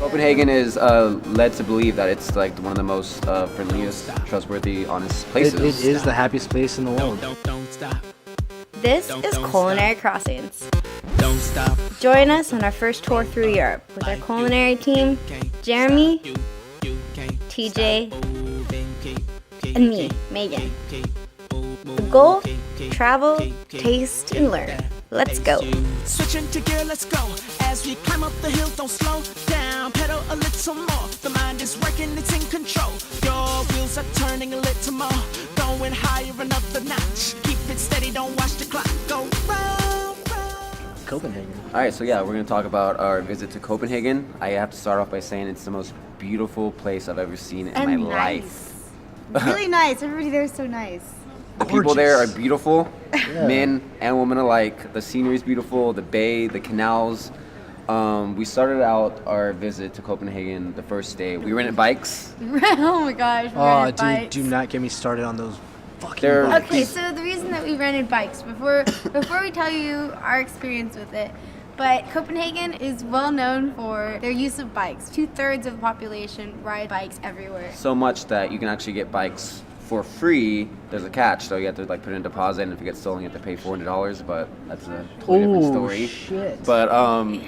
Copenhagen is led to believe that it's like one of the most friendliest, trustworthy, honest places. It is the happiest place in the world. This is Culinary Crossings. Join us on our first tour through Europe with our culinary team, Jeremy, TJ, and me, Megan. The goal? Travel, taste, and learn. Let's go. Switching to gear, let's go. As we climb up the hill, don't slow down. Pedal a little more. The mind is working, it's in control. Your wheels are turning a little more. Going higher another notch. Keep it steady, don't watch the clock. Go round, round. Copenhagen. All right, so yeah, we're going to talk about our visit to Copenhagen. I have to start off by saying it's the most beautiful place I've ever seen in my life. Really nice. Everybody there is so nice. The people there are Gorgeous. beautiful, men and women alike. The scenery is beautiful, the bay, the canals. We started out our visit to Copenhagen the first day. We rented bikes. Oh my gosh. we Oh, rented dude, bikes. do not get me started on those fucking They're- bikes. Okay, so the reason that we rented bikes, before we tell you our experience with it, but Copenhagen is well known for their use of bikes. 2/3 of the population ride bikes everywhere. So much that you can actually get bikes for free. There's a catch, though. You have to like put in a deposit, and if it gets stolen, you have to pay $400. But that's a totally different story. Shit. But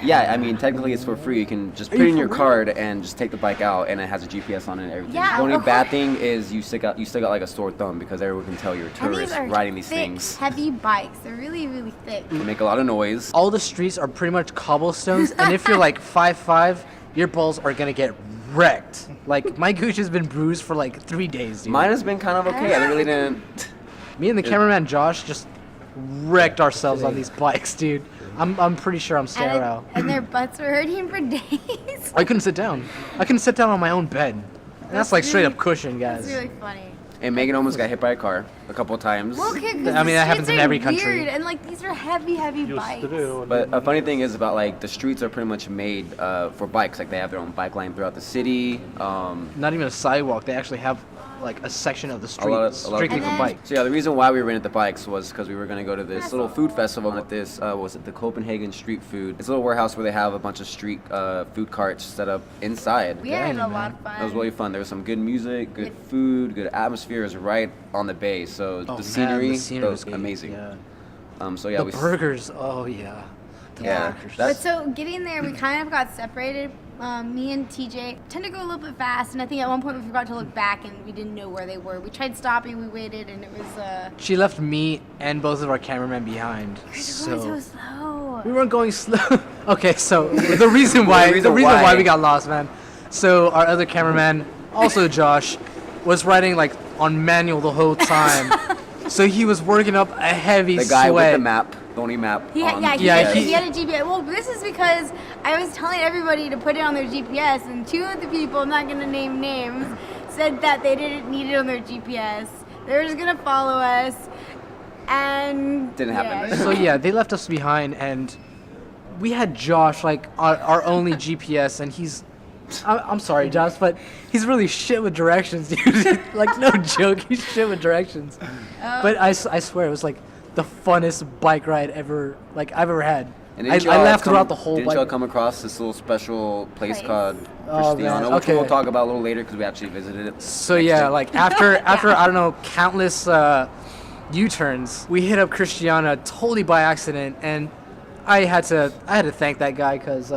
yeah, I mean, technically it's for free. You can just put in your card and just take the bike out, and it has a GPS on it and everything. Yeah, the only okay. bad thing is you still got like a sore thumb because everyone can tell you're a And these tourist are riding these thick, things. heavy bikes. They're really, really thick. They make a lot of noise. All the streets are pretty much cobblestones, and if you're like 5'5", your balls are gonna get wrecked. Like, my gooch has been bruised for like 3 days, dude. Mine has been kind of okay. I really didn't. Me and the cameraman Josh just wrecked ourselves on these bikes, dude. I'm pretty sure I'm sterile. And their butts were hurting for days. I couldn't sit down. I couldn't sit down on my own bed. And that's like straight up cushion, guys. It's really funny. And Megan almost got hit by a car a couple of times. Well, okay, 'cause I mean, the that happens streets in are every country. Weird, and like these are heavy, heavy bikes. But a funny thing is about like the streets are pretty much made for bikes. Like they have their own bike lane throughout the city. Not even a sidewalk. They actually have like a section of the street a lot strictly And for then- bikes. So yeah, the reason why we rented the bikes was because we were going to go to this little food festival at this, was it the Copenhagen Street Food? It's a little warehouse where they have a bunch of street food carts set up inside. We had a lot of fun. It was really fun. There was some good music, good food, good atmosphere. It was right on the bay, so Oh, the man, scenery, the scenery was great, amazing. Yeah. So yeah, The we burgers, oh yeah. The Yeah, burgers. But that's so getting there, we kind of got separated. Me and TJ tend to go a little bit fast, and I think at one point we forgot to look back and we didn't know where they were. We tried stopping, we waited, and it was She left me and both of our cameramen behind. going So so slow. we weren't going slow. Okay, so the reason why why. we got lost, man. So our other cameraman, also Josh, was riding like on manual the whole time. So he was working up a heavy the guy sweat. with the map, the only map. He had, on yeah, the he had a GPS. Well, this is because I was telling everybody to put it on their GPS, and two of the people, I'm not going to name names, said that they didn't need it on their GPS. They were just going to follow us, and... Didn't happen. So yeah, they left us behind, and we had Josh, like our only GPS, and he's. I'm sorry, Josh, but he's really shit with directions, dude. Like, no joke, he's shit with directions. But I swear, it was like the funnest bike ride ever, like I've ever had. And I didn't y'all laughed come- throughout the whole Didn't bike. y'all come across this little special place Place. called Oh, man, Christiania, which okay. we'll talk about a little later because we actually visited it. So yeah, like after I don't know, countless U-turns, we hit up Christiania totally by accident, and I had to thank that guy because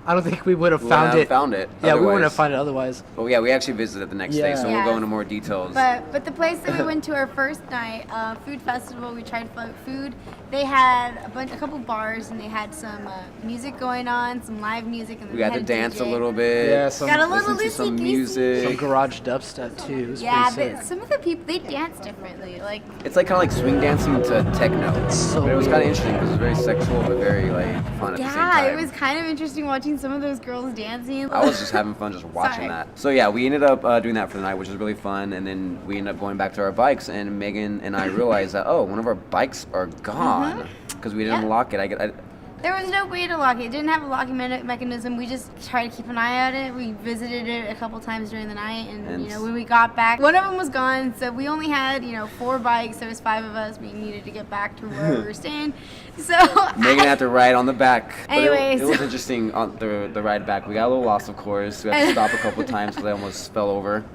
I don't think we would have found it. Found it. Yeah, we wouldn't otherwise. have found it otherwise. But yeah, we actually visited the next day, Yeah. so Yeah. we'll go into more details. But the place that we went to our first night, food festival, we tried food. They had a couple bars, and they had some music going on, some live music, and then we they got to had dance a DJ. little bit. Yeah, some- Got a little listen to some loosey-goosey. music. Some garage dubstep too. It was Yeah, pretty but sick. some of the people, they dance differently. Like, It's like kind of like swing dancing to techno. So but it was weird. kind of interesting because it was very sexual but very like fun at the same yeah, time. it was kind of interesting watching some of those girls dancing. I was just having fun just watching Sorry. that. So yeah, we ended up doing that for the night, which was really fun. And then we ended up going back to our bikes, and Megan and I realized that one of our bikes are gone because we didn't Yeah. unlock it. There was no way to lock it. It didn't have a locking mechanism. We just tried to keep an eye on it. We visited it a couple times during the night, and you know, when we got back, one of them was gone. So we only had, you know, 4 bikes. There was 5 of us. We needed to get back to where we were staying. So Megan had to ride on the back. But Anyways. it was interesting on the ride back. We got a little lost, of course. We had to stop a couple times because I almost fell over.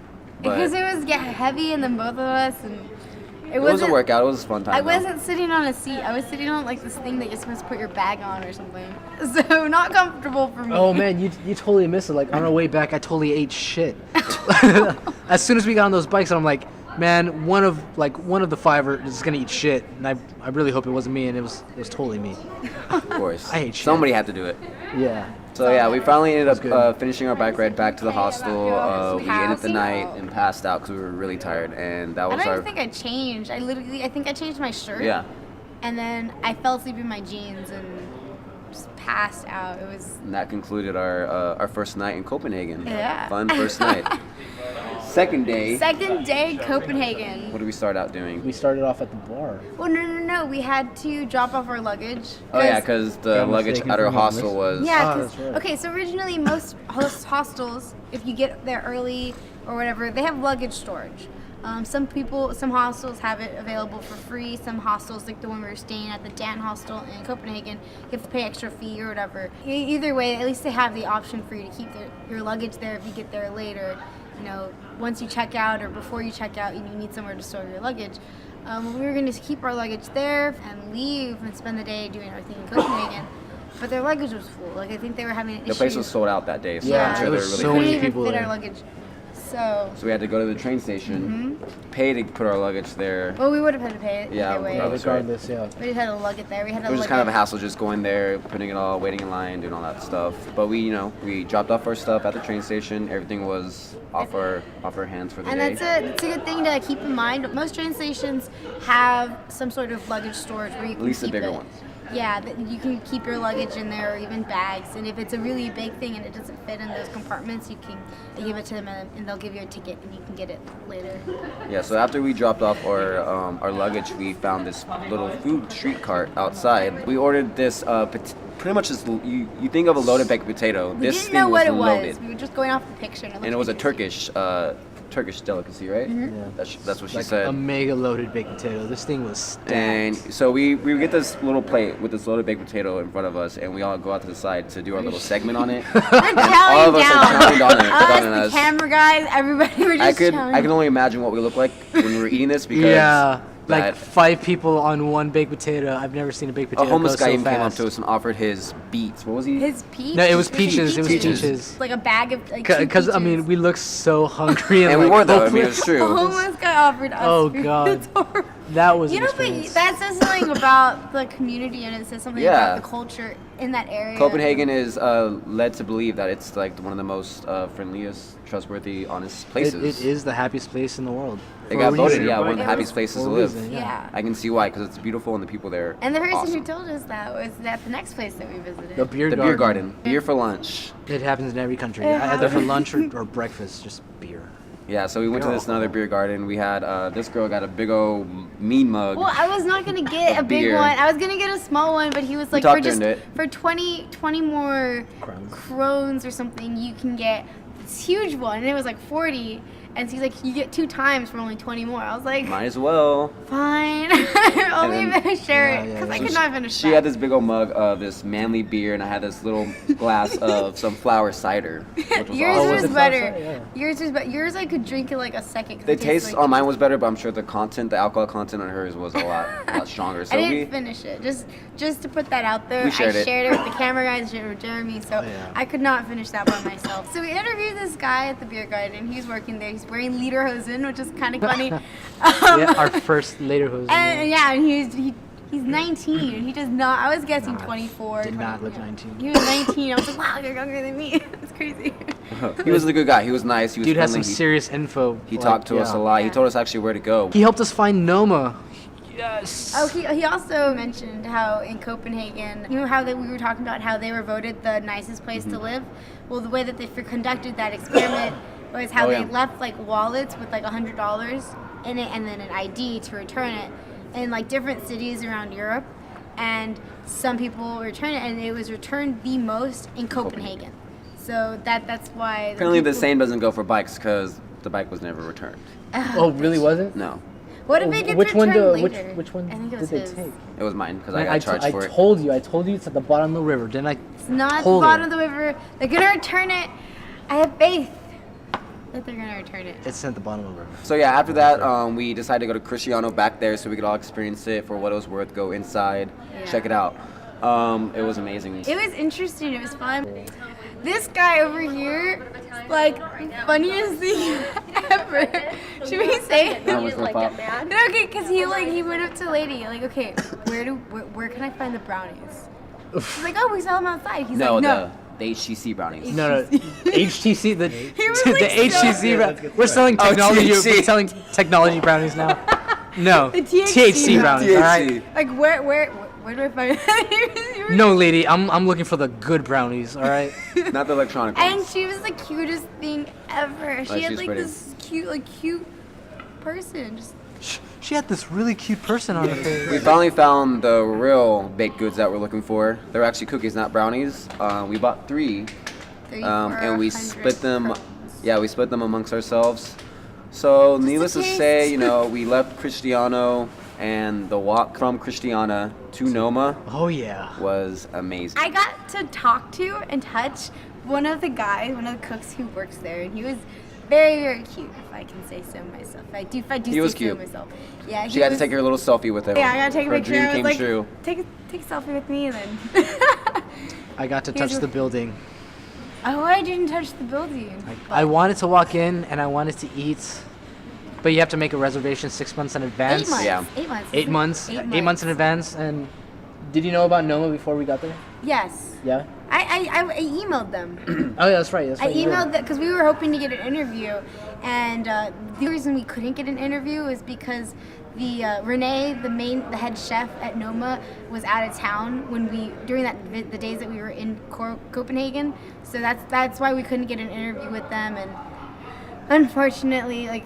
because But it was heavy, and then both of us, and it was a workout. It was a fun time. I though. wasn't sitting on a seat. I was sitting on like this thing that you're supposed to put your bag on or something. So not comfortable for me. Oh man, you totally missed it. Like on our way back, I totally ate shit. As soon as we got on those bikes, I'm like, man, one of the 5 is gonna eat shit, and I really hope it wasn't me, and it was totally me. Of course. I hate shit. Somebody had to do it. Yeah. So yeah, we finally ended good. up finishing our bike ride back to the hostel. We ended the House. night and passed out because we were really tired, and that I was don't our. even think I changed. I think I changed my shirt. Yeah. And then I fell asleep in my jeans and just passed out. It was And that concluded our first night in Copenhagen. Yeah. Fun first night. Second day. second day Copenhagen. What did we start out doing? We started off at the bar. Well, no. We had to drop off our luggage. Oh yeah, because the Got luggage mistaken at our for my hostel miss- was. Yeah, Ah, 'cause- that's right. okay, so originally most hostels, if you get there early or whatever, they have luggage storage. Some hostels have it available for free. Some hostels, like the one we were staying at, the Dan hostel in Copenhagen, you have to pay extra fee or whatever. Either way, at least they have the option for you to keep your luggage there if you get there later. You know, once you check out or before you check out, you need somewhere to store your luggage. We were going to keep our luggage there and leave and spend the day doing our thing in Copenhagen. But their luggage was full. Like, I think they were having an issue. The place was sold out that day, so Yeah, I'm sure there they was were really so We many couldn't even people fit there. our luggage. So, So we had to go to the train station, pay to put our luggage there. well, we would have had to pay it Yeah, either way. we probably- Regardless, yeah. We just had to lug it there. We had to It was lug just kind of a it. hassle just going there, putting it all, waiting in line, doing all that stuff. But we dropped off our stuff at the train station. Everything was off our hands for the And day. that's a good thing to keep in mind. Most train stations have some sort of luggage storage where you can At least the keep bigger it. ones. Yeah, that you can keep your luggage in there or even bags. And if it's a really big thing and it doesn't fit in those compartments, you can give it to them and they'll give you a ticket and you can get it later. Yeah, so after we dropped off our luggage, we found this little food street cart outside. We ordered this pretty much as you think of a loaded baked potato. We This didn't thing know what it loaded. was. We were just going off the picture. And it was a Turkish delicacy, right? Mm-hmm. Yeah. That's what she Like said. a mega loaded baked potato. This thing was stacked. And so we get this little plate with this loaded baked potato in front of us, and we all go out to the side to do our little segment on it. We're chowing all of us down. are chowing on it. on Us, us. the camera guys, everybody were just chowing. I can only imagine what we look like when we were eating this because yeah, like that 5 people on one baked potato. I've never seen a baked a potato homeless go guy so even came up fast. to us and offered his beets. What was he? His peach. No, it was peaches. It was Peaches. peaches. Like a bag of like. 2 Because I mean, peaches. we look so hungry and, and we like, were though. I mean, hopeless. it's A true. homeless guy offered us. Oh, food. God. It's horrible. That was You an know, but experience. that says something about the community, and it says something Yeah. about the culture in that area. Copenhagen is led to believe that it's like one of the most friendliest, trustworthy, honest places. It is the happiest place in the world. It For got a voted, reason. yeah, one of It the was happiest places for to a live. reason, Yeah. I can see why, because it's beautiful and the people there. And the person awesome. who told us that was at the next place that we visited. The beer The garden. beer garden, beer for lunch. It happens in every country. It Either for happens. lunch or breakfast, just beer. Yeah, so we went to Girl. this another beer garden. We had this girl got a big old mean mug. Well, I was not gonna get a big beer. one. I was gonna get a small one, but he was like, talked her into it. for 20 more Crowns. crones or something, you can get this huge one, and it was like 40. And so he's like, you get 2 times for only 20 more. I was like, Might as well. fine. Only And if I share Yeah, it, yeah, because yeah. I could not finish She that. had this big old mug of this manly beer, and I had this little glass of some flower cider, which was Yours awesome. was was it better. outside? Yeah. Yours was better. Yours I could drink it like a second. 'cause The it tastes taste like on mine was better, but I'm sure the alcohol content on hers was a lot stronger. So I didn't finish it. Just to put that out there. We shared I it. shared it with the camera guys, shared it with Jeremy, so yeah. I could not finish that by myself. So we interviewed this guy at the beer garden. He's working there. He's wearing lederhosen, which is kind of funny. Yeah, our first later hose. And yeah, and he's 19, and he does not. I was guessing 24. Did not 20, look yeah. 19. He was 19. I was like, wow, you're younger than me. It's crazy. He was a good guy. He was nice. He was Dude has friendly. some serious info. He like, talked to us yeah. a lot. He Yeah. told us actually where to go. He helped us find Noma. Yes. Oh, he also mentioned how in Copenhagen, you know how we were talking about how they were voted the nicest place Mm-hmm. to live? Well, the way that they conducted that experiment was how Oh, they yeah. left like wallets with like $100 in it and then an ID to return it in like different cities around Europe. and some people returned it, and it was returned the most in Copenhagen. So that's why. Apparently the same doesn't go for bikes because the bike was never returned. Oh, really wasn't? No, What if it gets Which one? returned later? Which one I think it did was they his. take? it was mine because I Man, got charged for I it. told you it's at the bottom of the river. Didn't I? It's not at the Hold bottom it. of the river. They're gonna return it. I have faith that they're gonna return it. It's at the bottom of the river. So yeah, after that, we decided to go to Cristiano back there so we could all experience it for what it was worth. Go inside, Yeah. check it out. It was amazing. It was interesting. It was fun. This guy over here, like, funniest thing ever. Should we say it? That was the pop. No, okay, cause he went up to the lady, like, okay, where can I find the brownies? She's like, oh, we sell them outside. He's No, like, no. the HTC brownies. No, HTC, the was the like HTC. so- We're selling Oh, technology. THC. We're selling technology brownies now. No, The THC brownies. All right. Like, where do I find it? No, lady, I'm looking for the good brownies. All right. Not the electronic And ones. she was the cutest thing ever. She had she's like pretty. this cute person. Just She had this really cute person on her face. We finally found the real baked goods that we're looking for. They're actually cookies, not brownies. We bought 3, and we split them. Yeah, we split them amongst ourselves. So needless to say, taste. you know, we left Cristiano, and the walk from Christiania to Noma Oh yeah. was amazing. I got to talk to and touch one of the cooks who works there, and he was very, very cute, if I can say so myself. If I do He was say cute. so myself. Yeah, She got to take her little selfie with him. Yeah, I got to take a Her picture. dream I was came like, true. take a selfie with me, and then. I got to Here's touch what- the building. Oh, I didn't touch the building. I wanted to walk in and I wanted to eat, but you have to make a reservation 6 months in advance. 8 months. Yeah. 8 months. 8 months. 8 months in advance. And did you know about Noma before we got there? Yes. Yeah. I emailed them. Oh yeah, that's right. That's I right. you did. emailed that because we were hoping to get an interview, and the reason we couldn't get an interview is because the Renee, the head chef at Noma, was out of town during the days that we were in Copenhagen. So that's why we couldn't get an interview with them, and unfortunately,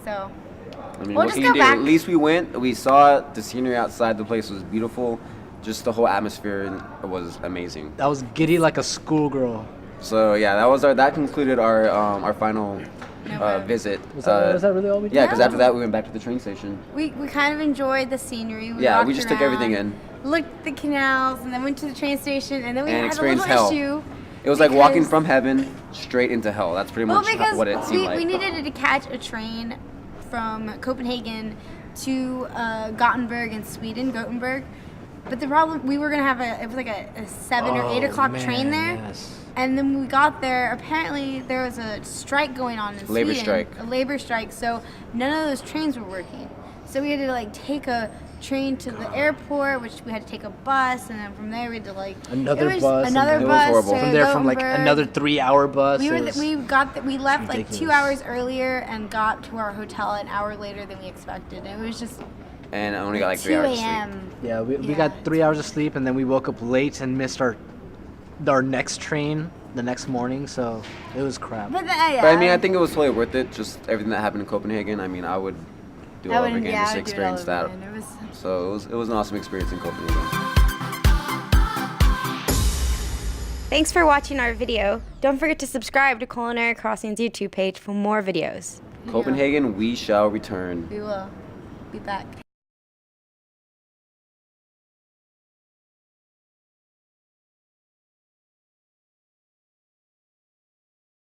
so. I mean, We'll what just can go you do? back. At least we went. We saw it. The scenery outside the place was beautiful. Just the whole atmosphere was amazing. That was giddy like a schoolgirl. So yeah, that concluded our final visit. Was that really all we did? Yeah, because No. after that we went back to the train station. We kind of enjoyed the scenery. Yeah, we walked just took everything around, in. Looked at the canals, and then went to the train station, and then we And had a experienced little hell. issue. It was like walking because- from heaven straight into hell. That's pretty Well, much because what it seemed we like. needed to catch a train from Copenhagen to Gothenburg in Sweden, Gothenburg. But the problem, we were gonna have it was like a 7 or 8 o'clock train there. Yes. And then when we got there, apparently there was a strike going on in Labor Sweden. strike. A labor strike. So none of those trains were working. So we had to take a train to the airport, which we had to take a bus, and then from there we had to Another it was bus, and Another then- It was bus. horrible. to From there, from Gothenburg. another 3-hour bus. We It were was- we left 2 ridiculous. hours earlier and got to our hotel an hour later than we expected. It was just And I only got 2 3 hours of sleep. a.m. Yeah, we Yeah. got 3 hours of sleep, and then we woke up late and missed our next train the next morning. So it was crap. But, But I mean, I think it was totally worth it. Just everything that happened in Copenhagen. I mean, I would do it all over again just to experience that. So it was an awesome experience in Copenhagen. Thanks for watching our video. Don't forget to subscribe to Culinary Crossings YouTube page for more videos. Copenhagen, we shall return. We will be back.